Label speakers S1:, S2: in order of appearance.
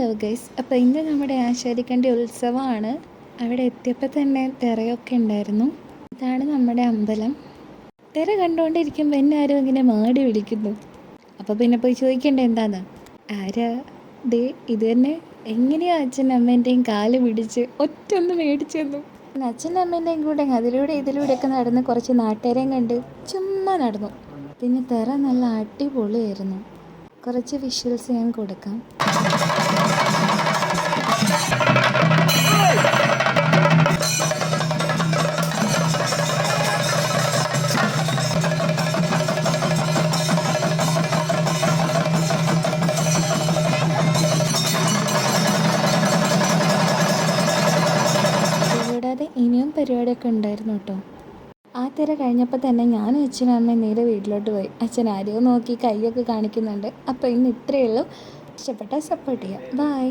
S1: Hello guys, അപ്പോൾ ഇന്ന് നമ്മുടെ ആശാരിക്കണ്ടി ഉത്സവമാണ്. അവിടെ എത്തിയപ്പോൾ തന്നെ തിറയൊക്കെ ഉണ്ടായിരുന്നു. ഇതാണ് നമ്മുടെ അമ്പലം. തിറ കണ്ടുകൊണ്ടിരിക്കുമ്പോൾ എന്നെ ആരും ഇങ്ങനെ മാടി വിളിക്കുന്നു. അപ്പോൾ പിന്നെ പോയി ചോദിക്കേണ്ട എന്താന്ന്. ആരാ ദേ ഇത് തന്നെ. എങ്ങനെയാ അച്ഛനും അമ്മേൻ്റെയും കാല് പിടിച്ച് ഒറ്റൊന്ന് മേടിച്ചു തന്നു. അച്ഛനും അമ്മേൻ്റെയും കൂടെ അതിലൂടെ ഇതിലൂടെയൊക്കെ നടന്ന് കുറച്ച് നാട്ടുകാരെയും കണ്ട് ചുമ്മാ നടന്നു. പിന്നെ തിറ നല്ല അടിപൊളിയായിരുന്നു. കുറച്ച് വിഷ്വൽസ് ഞാൻ കൊടുക്കാം. കൂടാതെ ഇനിയും പരിപാടിയൊക്കെ ഉണ്ടായിരുന്നു കേട്ടോ. ആ തിര കഴിഞ്ഞപ്പോൾ തന്നെ ഞാനും അച്ഛനും അമ്മയും നേരെ വീട്ടിലോട്ട് പോയി. അച്ഛൻ ആരെയോ നോക്കി കൈയൊക്കെ കാണിക്കുന്നുണ്ട്. അപ്പോൾ ഇന്ന് ഇത്രയേ ഉള്ളൂ. ഇഷ്ടപ്പെട്ടാൽ സപ്പോർട്ട് ചെയ്യാം. ബൈ.